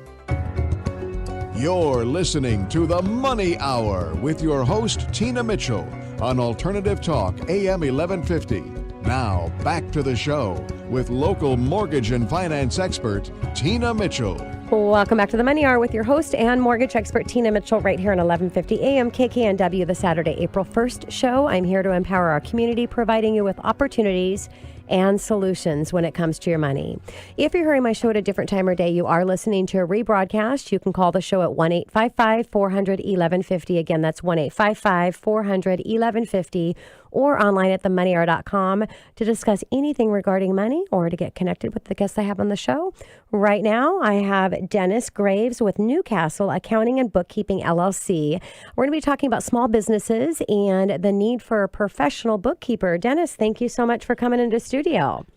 You're listening to The Money Hour with your host, Tina Mitchell, on Alternative Talk, AM 1150. Now, back to the show with local mortgage and finance expert, Tina Mitchell. Welcome back to the Money Hour with your host and mortgage expert, Tina Mitchell, right here on 1150 AM KKNW, the Saturday, April 1st show. I'm here to empower our community, providing you with opportunities and solutions when it comes to your money. If you're hearing my show at a different time or day, you are listening to a rebroadcast. You can call the show at 1-855-400-1150. Again, that's 1-855-400-1150, or online at themoneyhour.com to discuss anything regarding money or to get connected with the guests I have on the show. Right now, I have Dennis Graves with Newcastle Accounting and Bookkeeping, LLC. We're going to be talking about small businesses and the need for a professional bookkeeper. Dennis, thank you so much for coming into the studio.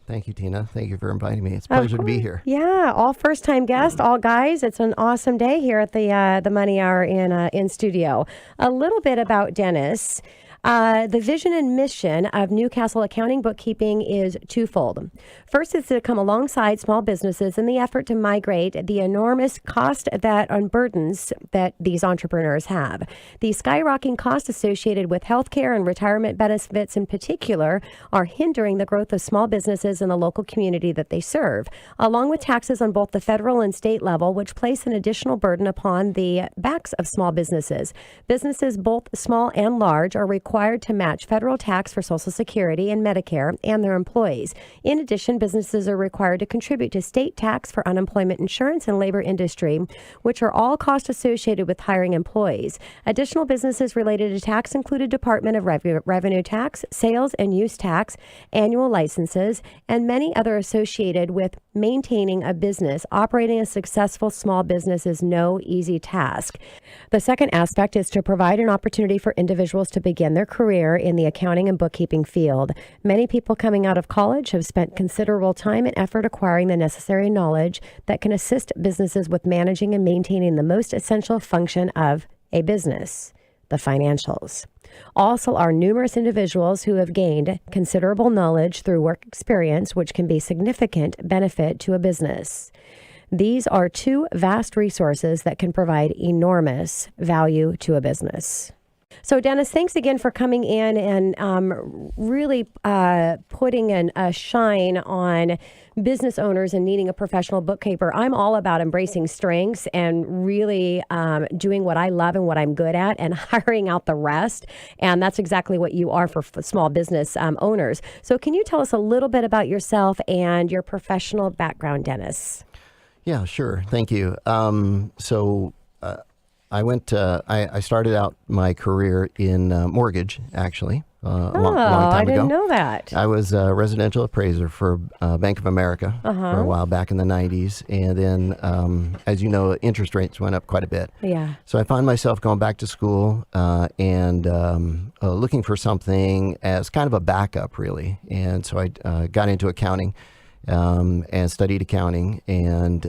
Thank you, Tina. Thank you for inviting me. It's a pleasure to be here. Yeah, all first-time guests, all guys. It's an awesome day here at the Money Hour in studio. A little bit about Dennis. The vision and mission of Newcastle Accounting Bookkeeping is twofold. First is to come alongside small businesses in the effort to migrate the enormous cost and burdens that these entrepreneurs have. The skyrocketing costs associated with healthcare and retirement benefits in particular are hindering the growth of small businesses in the local community that they serve, along with taxes on both the federal and state level, which place an additional burden upon the backs of small businesses. Businesses, both small and large, are required to match federal tax for Social Security and Medicare and their employees. In addition, businesses are required to contribute to state tax for unemployment insurance and labor industry, which are all costs associated with hiring employees. Additional businesses related to tax include a Department of Revenue tax, sales and use tax, annual licenses, and many other associated with maintaining a business. Operating a successful small business is no easy task. The second aspect is to provide an opportunity for individuals to begin their career in the accounting and bookkeeping field. Many people coming out of college have spent considerable time and effort acquiring the necessary knowledge that can assist businesses with managing and maintaining the most essential function of a business, the financials. Also are numerous individuals who have gained considerable knowledge through work experience, which can be significant benefit to a business. These are two vast resources that can provide enormous value to a business. So, Dennis, thanks again for coming in and really putting a shine on business owners and needing a professional bookkeeper. I'm all about embracing strengths and really doing what I love and what I'm good at and hiring out the rest. And that's exactly what you are for small business owners. So can you tell us a little bit about yourself and your professional background, Dennis? Yeah, sure. Thank you. I started out my career in mortgage, actually, a long time ago. I didn't know that. I was a residential appraiser for Bank of America for a while back in the 90s. And then, as you know, interest rates went up quite a bit. Yeah. So I found myself going back to school and looking for something as kind of a backup, really. And so I got into accounting and studied accounting. And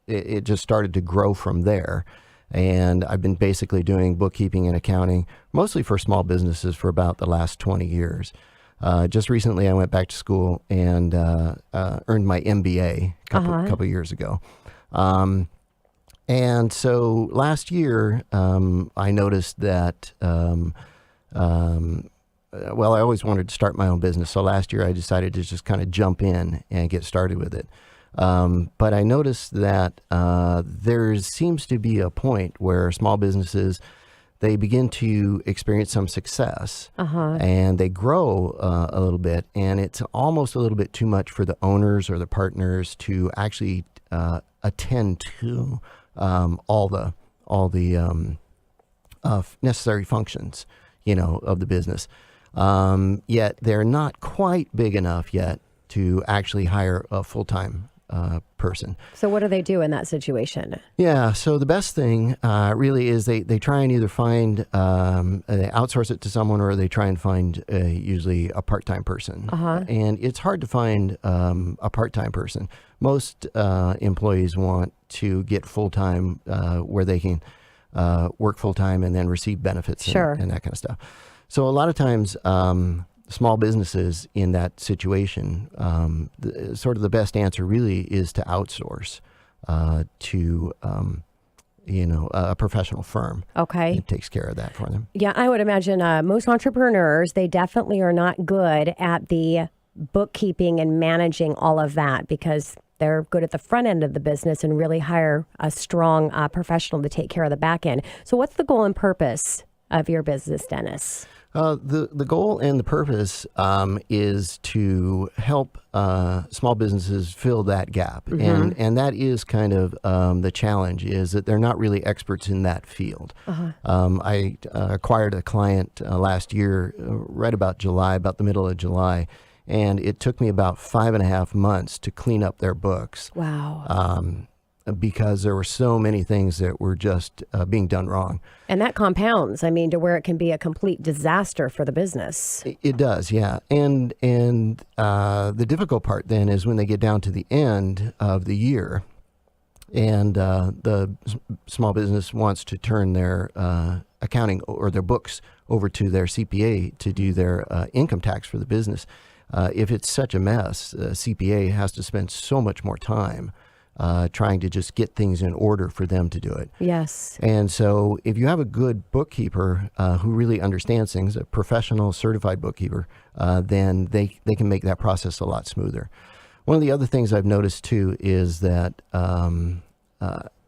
it just started to grow from there. And I've been basically doing bookkeeping and accounting, mostly for small businesses, for about the last 20 years. Just recently, I went back to school and earned my MBA a couple years ago. And so last year, I noticed that, I always wanted to start my own business. So last year, I decided to just kind of jump in and get started with it. But I noticed that there seems to be a point where small businesses, they begin to experience some success and they grow a little bit, and it's almost a little bit too much for the owners or the partners to actually attend to all the necessary functions, of the business. Yet they're not quite big enough yet to actually hire a full-time person. So what do they do in that situation? Yeah, so the best thing really is they try and either find, they outsource it to someone, or they try and find usually a part-time person. And it's hard to find a part-time person. Most employees want to get full-time where they can work full-time and then receive benefits and that kind of stuff. So a lot of times, small businesses in that situation, sort of the best answer really is to outsource to, a professional firm. Okay. That takes care of that for them. Yeah, I would imagine most entrepreneurs, they definitely are not good at the bookkeeping and managing all of that, because they're good at the front end of the business and really hire a strong professional to take care of the back end. So what's the goal and purpose of your business, Dennis? The goal and the purpose is to help small businesses fill that gap. And that is kind of the challenge, is that they're not really experts in that field. I acquired a client last year, right about July, about the middle of July, and it took me about 5.5 months to clean up their books. Wow. Because there were so many things that were just being done wrong. And that compounds, to where it can be a complete disaster for the business. It does, yeah. And the difficult part then is when they get down to the end of the year, and the small business wants to turn their accounting or their books over to their CPA to do their income tax for the business. If it's such a mess, CPA has to spend so much more time trying to just get things in order for them to do it. Yes. And so if you have a good bookkeeper who really understands things, a professional certified bookkeeper, then they can make that process a lot smoother. One of the other things I've noticed too is that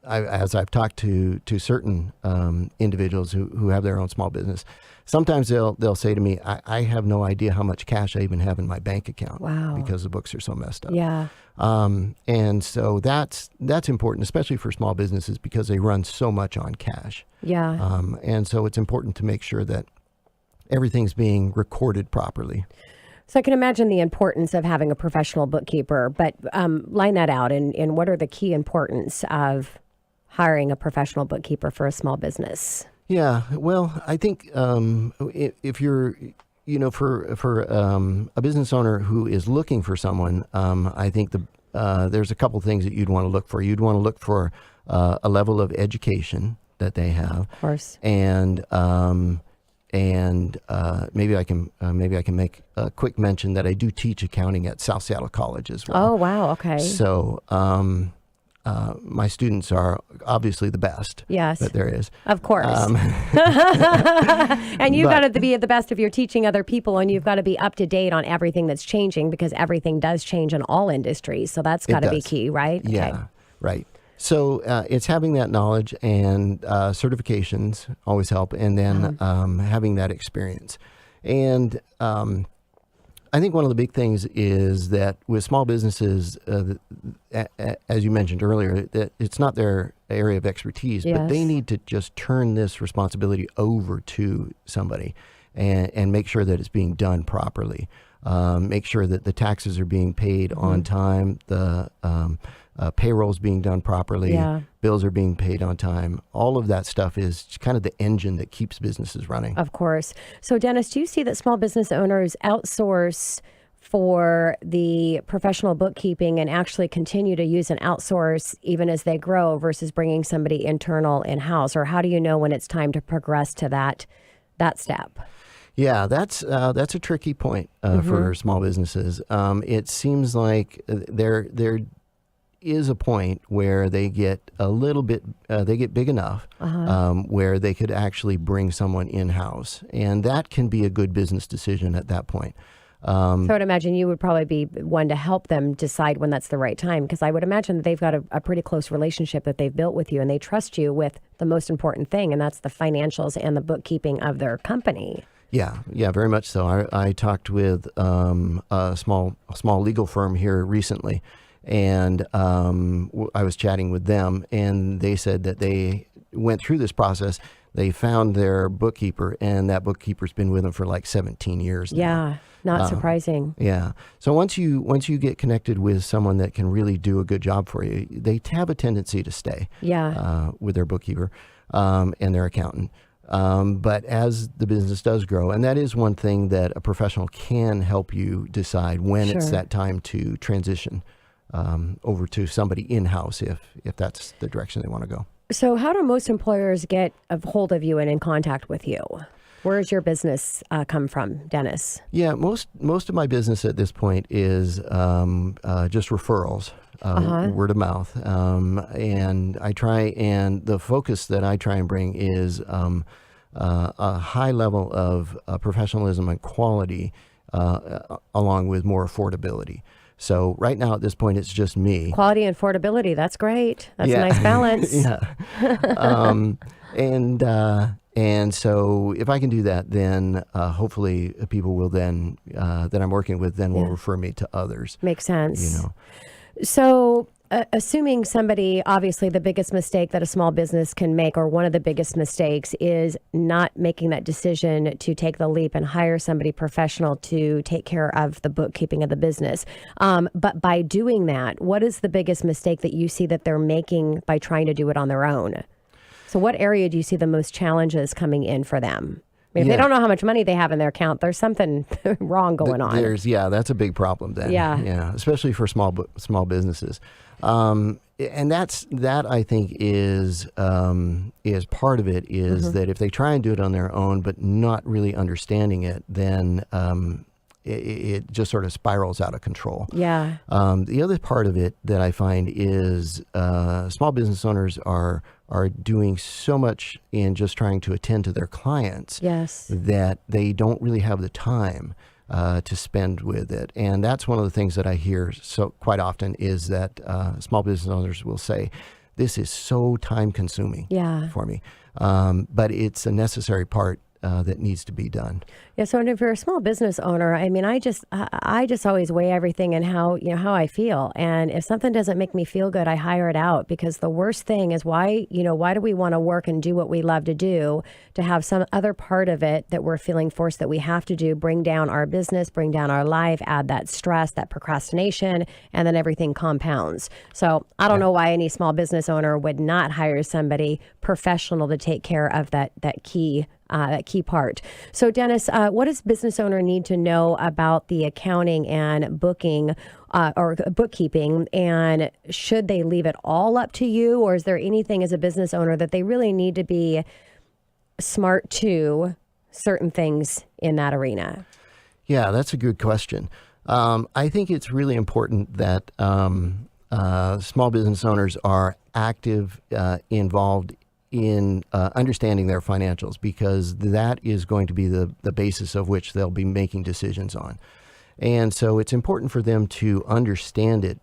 as I've talked to certain individuals who have their own small business, sometimes they'll say to me, I have no idea how much cash I even have in my bank account. Wow. Because the books are so messed up. Yeah. And so that's important, especially for small businesses, because they run so much on cash. Yeah. And so it's important to make sure that everything's being recorded properly. So I can imagine the importance of having a professional bookkeeper, but line that out. And what are the key importance of hiring a professional bookkeeper for a small business? Yeah, well, I think if you're, for a business owner who is looking for someone, I think there's a couple things that you'd want to look for. You'd want to look for a level of education that they have, of course, and maybe I can make a quick mention that I do teach accounting at South Seattle College as well. Oh, wow, okay. So. My students are obviously the best that there is. Of course. And you've got to be the best if you're teaching other people, and you've got to be up to date on everything that's changing, because everything does change in all industries. So that's got to be key, right? Yeah, okay. Right. So it's having that knowledge, and certifications always help, and then having that experience. And I think one of the big things is that with small businesses, as you mentioned earlier, that it's not their area of expertise, but they need to just turn this responsibility over to somebody and make sure that it's being done properly. Make sure that the taxes are being paid on time, the payroll's being done properly, bills are being paid on time. All of that stuff is kind of the engine that keeps businesses running. Of course. So, Dennis, do you see that small business owners outsource for the professional bookkeeping and actually continue to use and outsource even as they grow versus bringing somebody internal in-house? Or how do you know when it's time to progress to that step? Yeah, that's a tricky point for small businesses. It seems like there is a point where they get a little bit, they get big enough where they could actually bring someone in-house. And that can be a good business decision at that point. So I would imagine you would probably be one to help them decide when that's the right time, because I would imagine that they've got a pretty close relationship that they've built with you, and they trust you with the most important thing, and that's the financials and the bookkeeping of their company. Yeah, very much so. I talked with a small legal firm here recently, and I was chatting with them, and they said that they went through this process. They found their bookkeeper, and that bookkeeper's been with them for like 17 years now. Yeah, not surprising. Yeah. So once you get connected with someone that can really do a good job for you, they have a tendency to stay. Yeah. With their bookkeeper and their accountant. But as the business does grow, and that is one thing that a professional can help you decide when it's that time to transition over to somebody in-house if that's the direction they want to go. So how do most employers get a hold of you and in contact with you? Where does your business come from, Dennis? Yeah, most of my business at this point is just referrals, word of mouth, and the focus that I try and bring is a high level of professionalism and quality, along with more affordability. So right now at this point, it's just me. Quality and affordability. That's great. That's a nice balance. And so if I can do that, then hopefully people will then that I'm working with will refer me to others. Makes sense. You know. So assuming somebody, obviously the biggest mistake that a small business can make, or one of the biggest mistakes, is not making that decision to take the leap and hire somebody professional to take care of the bookkeeping of the business. But by doing that, what is the biggest mistake that you see that they're making by trying to do it on their own? So what area do you see the most challenges coming in for them? I mean, if they don't know how much money they have in their account, there's something wrong going on. That's a big problem then. Yeah, especially for small businesses. And that I think is part of it is that if they try and do it on their own but not really understanding it, then it just sort of spirals out of control. Yeah. The other part of it that I find is small business owners are doing so much in just trying to attend to their clients that they don't really have the time to spend with it. And that's one of the things that I hear so quite often is that small business owners will say, this is so time consuming for me. But it's a necessary part that needs to be done. Yeah. So if you're a small business owner, I mean, I just always weigh everything in how I feel. And if something doesn't make me feel good, I hire it out, because the worst thing is why do we want to work and do what we love to do to have some other part of it that we're feeling forced that we have to do, bring down our business, bring down our life, add that stress, that procrastination, and then everything compounds. So I don't know why any small business owner would not hire somebody professional to take care of that key part. So Dennis, what does business owner need to know about the accounting and booking or bookkeeping, and should they leave it all up to you, or is there anything as a business owner that they really need to be smart to certain things in that arena? Yeah, that's a good question. I think it's really important that small business owners are active, involved in understanding their financials, because that is going to be the basis of which they'll be making decisions on. And so it's important for them to understand it,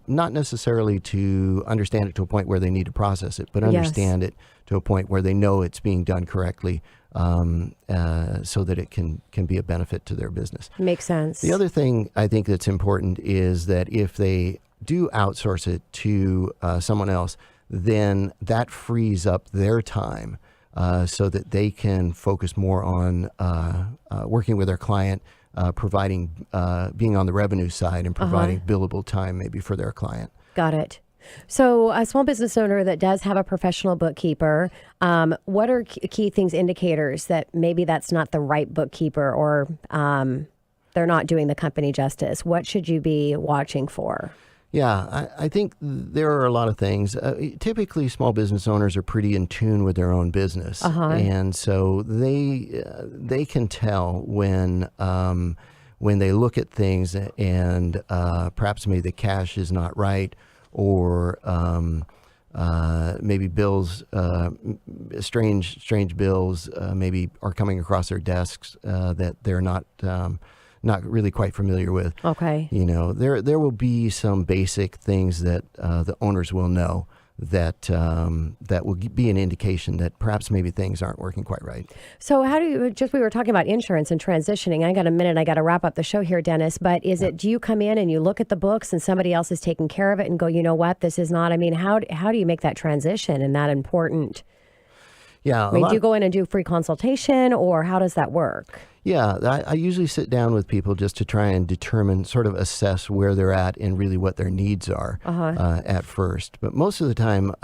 not necessarily to understand it to a point where they need to process it, but understand it to a point where they know it's being done correctly, so that it can be a benefit to their business. Makes sense. The other thing I think that's important is that if they do outsource it to someone else, then that frees up their time so that they can focus more on working with their client, providing, being on the revenue side and providing billable time maybe for their client. Got it. So a small business owner that does have a professional bookkeeper, what are key things, indicators that maybe that's not the right bookkeeper, or they're not doing the company justice? What should you be watching for? Yeah, I think there are a lot of things. Typically, small business owners are pretty in tune with their own business, and so they can tell when they look at things and perhaps maybe the cash is not right, or maybe bills, strange bills, maybe are coming across their desks that they're not really quite familiar with. Okay. There will be some basic things that the owners will know that will be an indication that perhaps maybe things aren't working quite right. So how do you, we were talking about insurance and transitioning. I got a minute. I got to wrap up the show here, Dennis. But do you come in and you look at the books and somebody else is taking care of it and go, you know what, this is not, how do you make that transition and that important? Yeah. Do you go in and do free consultation, or how does that work? Yeah, I usually sit down with people just to try and determine, sort of assess where they're at and really what their needs are at first. But most of the time,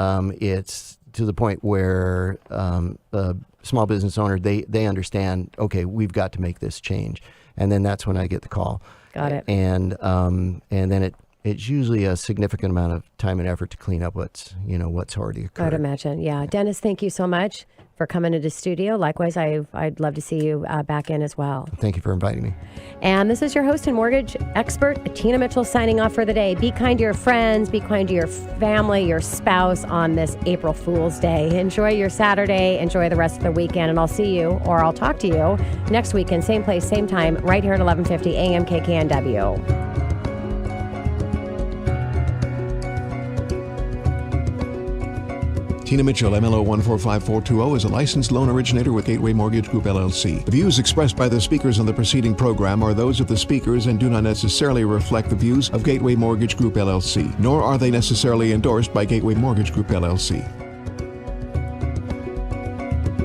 it's to the point where a small business owner, they understand, okay, we've got to make this change. And then that's when I get the call. Got it. And then it's usually a significant amount of time and effort to clean up what's already occurred. I would imagine. Yeah. Dennis, thank you so much for coming into the studio. Likewise, I'd love to see you back in as well. Thank you for inviting me. And this is your host and mortgage expert, Tina Mitchell, signing off for the day. Be kind to your friends, be kind to your family, your spouse on this April Fool's Day. Enjoy your Saturday, enjoy the rest of the weekend, and I'll see you, or I'll talk to you next weekend, same place, same time, right here at 1150 AM KKNW. Tina Mitchell, MLO 145420, is a licensed loan originator with Gateway Mortgage Group, LLC. The views expressed by the speakers on the preceding program are those of the speakers and do not necessarily reflect the views of Gateway Mortgage Group, LLC, nor are they necessarily endorsed by Gateway Mortgage Group, LLC.